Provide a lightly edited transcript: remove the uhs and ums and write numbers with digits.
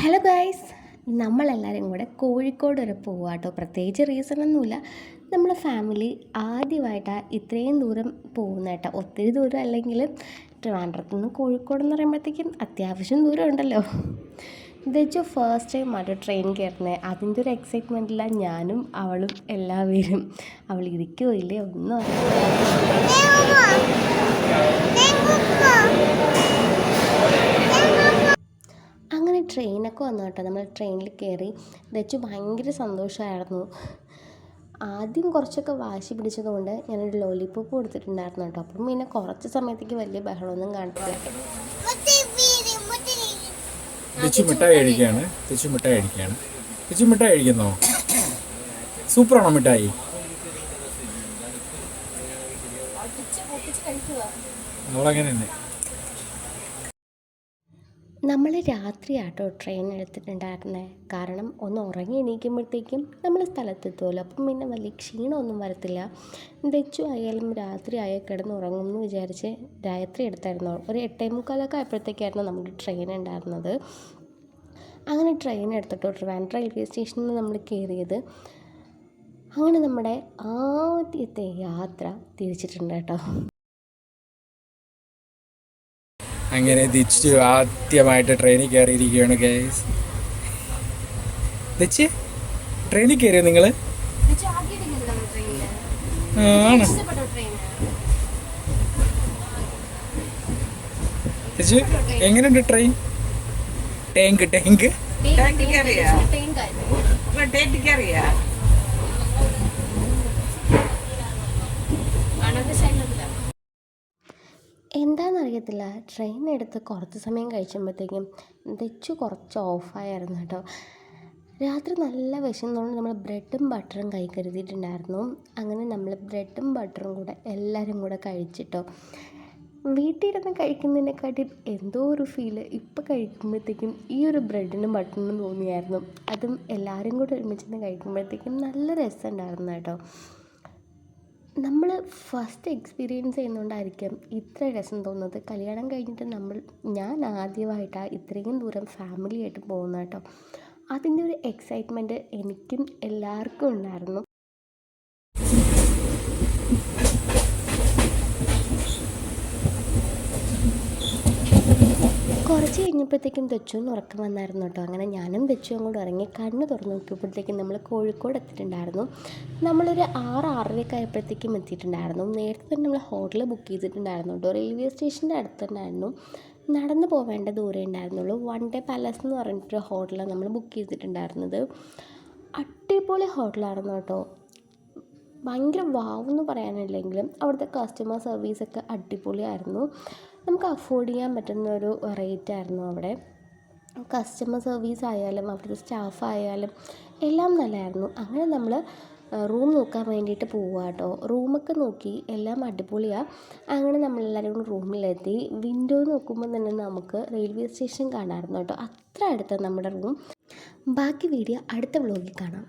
Hello guys, നമ്മളെല്ലാവരും കൂടെ കോഴിക്കോട് വരെ പോവുക കേട്ടോ. പ്രത്യേകിച്ച് റീസണൊന്നുമില്ല. നമ്മളെ ഫാമിലി ആദ്യമായിട്ടാണ് ഇത്രയും ദൂരം പോകുന്ന കേട്ടോ. ഒത്തിരി ദൂരം അല്ലെങ്കിൽ ട്രിവാൻഡ്രത്തു നിന്ന് കോഴിക്കോട് എന്ന് പറയുമ്പോഴത്തേക്കും അത്യാവശ്യം ദൂരം ഉണ്ടല്ലോ. ഇതെച്ചു ഫസ്റ്റ് ടൈം ആട്ടോ ട്രെയിൻ കയറുന്നത്. അതിൻ്റെ ഒരു എക്സൈറ്റ്മെൻറ്റിലാണ് ഞാനും അവളും എല്ലാവരും. അവൾ ഇരിക്കുമോ ഇല്ലേ ഒന്നും അങ്ങനെ ട്രെയിനൊക്കെ വന്നു കേട്ടോ. നമ്മൾ ട്രെയിനിൽ കയറി. ദച്ചു ഭയങ്കര സന്തോഷമായിരുന്നു. ആദ്യം കുറച്ചൊക്കെ വാശി പിടിച്ചതുകൊണ്ട് ഞാനൊരു ലോലിപോപ്പ് കൊടുത്തിട്ടുണ്ടായിരുന്നു കേട്ടോ. അപ്പം പിന്നെ കുറച്ച് സമയത്തേക്ക് വലിയ ബഹളമൊന്നും കാണിച്ചില്ല. മിഠായി കഴിക്കുന്നോ? സൂപ്പറാണോ മിഠായി? അവളങ്ങനെ തന്നെ. നമ്മൾ രാത്രി ആട്ടോ ട്രെയിൻ എടുത്തിട്ടുണ്ടായിരുന്നത്. കാരണം ഒന്ന് ഉറങ്ങി എണീക്കുമ്പോഴത്തേക്കും നമ്മൾ സ്ഥലത്തെത്തുമല്ലോ. അപ്പം പിന്നെ വലിയ ക്ഷീണമൊന്നും വരത്തില്ല. ദച്ചു ആയാലും രാത്രി ആയാൽ കിടന്നുറങ്ങും എന്ന് വിചാരിച്ച് രാത്രി എടുത്തായിരുന്നു. ഒരു 8:45 ആയപ്പോഴത്തേക്കായിരുന്നു നമ്മുടെ ട്രെയിൻ ഉണ്ടായിരുന്നത്. അങ്ങനെ ട്രെയിൻ എടുത്തിട്ടോ ട്രിവാൻഡ്രം റെയിൽവേ സ്റ്റേഷനിൽ നമ്മൾ കയറിയത്. അങ്ങനെ നമ്മുടെ ആദ്യത്തെ യാത്ര തിരിച്ചിട്ടുണ്ട് കേട്ടോ. അങ്ങനെ തിരിച്ചു ആദ്യമായിട്ട് ട്രെയിനിൽ കയറിയിരിക്കുകയാണ് ഗൈസ്. തെച്ച് ട്രെയിനിൽ കയറിയോ നിങ്ങൾ? ആണ് തെച്ച് എങ്ങനെയുണ്ട് ട്രെയിൻ? ടാങ്ക് എന്താണെന്നറിയത്തില്ല, ട്രെയിൻ എടുത്ത് കുറച്ച് സമയം കഴിച്ചുമ്പോഴത്തേക്കും ദച്ചു കുറച്ച് ഓഫായിരുന്നു കേട്ടോ. രാത്രി നല്ല വിശന്നതുകൊണ്ട് നമ്മൾ ബ്രെഡും ബട്ടറും കൈ കരുതിയിട്ടുണ്ടായിരുന്നു. അങ്ങനെ നമ്മൾ ബ്രെഡും ബട്ടറും കൂടെ എല്ലാവരും കൂടെ കഴിച്ചിട്ടോ. വീട്ടിലിരുന്ന് കഴിക്കുന്നതിനെക്കാട്ടി എന്തോ ഒരു ഫീല് ഇപ്പം കഴിക്കുമ്പോഴത്തേക്കും ഈ ഒരു ബ്രെഡിനും ബട്ടറിനും തോന്നിയായിരുന്നു. അതും എല്ലാവരും കൂടെ ഒരുമിച്ചിരുന്ന് കഴിക്കുമ്പോഴത്തേക്കും നല്ല രസമുണ്ടായിരുന്നു കേട്ടോ. നമ്മൾ ഫസ്റ്റ് എക്സ്പീരിയൻസ് ചെയ്യുന്നതുകൊണ്ടായിരിക്കും ഇത്ര രസം തോന്നുന്നത്. കല്യാണം കഴിഞ്ഞിട്ട് ഞാൻ ആദ്യമായിട്ടാണ് ഇത്രയും ദൂരം ഫാമിലിയായിട്ട് പോകുന്നത് കേട്ടോ. അതിൻ്റെ ഒരു എക്സൈറ്റ്മെൻറ്റ് എനിക്കും എല്ലാവർക്കും ഉണ്ടായിരുന്നു. കുറച്ച് കഴിഞ്ഞപ്പോഴത്തേക്കും ദച്ചുവിന് ഉറക്കം വന്നായിരുന്നു കേട്ടോ. അങ്ങനെ ഞാനും ദച്ചുവും കൂടെ ഇറങ്ങി കണ്ണ് തുറന്ന് നോക്കിയപ്പോഴത്തേക്കും നമ്മൾ കോഴിക്കോട് എത്തിയിട്ടുണ്ടായിരുന്നു. നമ്മളൊരു 6-6:30 ആയപ്പോഴത്തേക്കും എത്തിയിട്ടുണ്ടായിരുന്നു. നേരത്തെ തന്നെ നമ്മൾ ഹോട്ടൽ ബുക്ക് ചെയ്തിട്ടുണ്ടായിരുന്നു കേട്ടോ. റെയിൽവേ സ്റ്റേഷൻ്റെ അടുത്ത് തന്നെയായിരുന്നു. നടന്നു പോവേണ്ട ദൂരമേ ഉണ്ടായിരുന്നുള്ളൂ. വൺ ഡേ പാലസ് എന്ന് പറഞ്ഞിട്ടൊരു ഹോട്ടലാണ് നമ്മൾ ബുക്ക് ചെയ്തിട്ടുണ്ടായിരുന്നത്. അടിപൊളി ഹോട്ടലായിരുന്നു കേട്ടോ. ഭയങ്കര വാവെന്ന് പറയാനില്ലെങ്കിലും അവിടുത്തെ കസ്റ്റമർ സർവീസൊക്കെ അടിപൊളിയായിരുന്നു. നമുക്ക് അഫോർഡ് ചെയ്യാൻ പറ്റുന്ന ഒരു റേറ്റായിരുന്നു അവിടെ. കസ്റ്റമർ സർവീസ് ആയാലും അവിടുത്തെ സ്റ്റാഫ് ആയാലും എല്ലാം നല്ലതായിരുന്നു. അങ്ങനെ നമ്മൾ റൂം നോക്കാൻ വേണ്ടിയിട്ട് പോവുക കേട്ടോ. റൂമൊക്കെ നോക്കി എല്ലാം അടിപൊളിയാണ്. അങ്ങനെ നമ്മളെല്ലാവരും കൂടി റൂമിലെത്തി. വിൻഡോ നോക്കുമ്പോൾ തന്നെ നമുക്ക് റെയിൽവേ സ്റ്റേഷൻ കാണാമായിരുന്നു കേട്ടോ. അത്ര അടുത്താണ് നമ്മുടെ റൂം. ബാക്കി വീഡിയോ അടുത്ത വ്ലോഗിൽ കാണാം.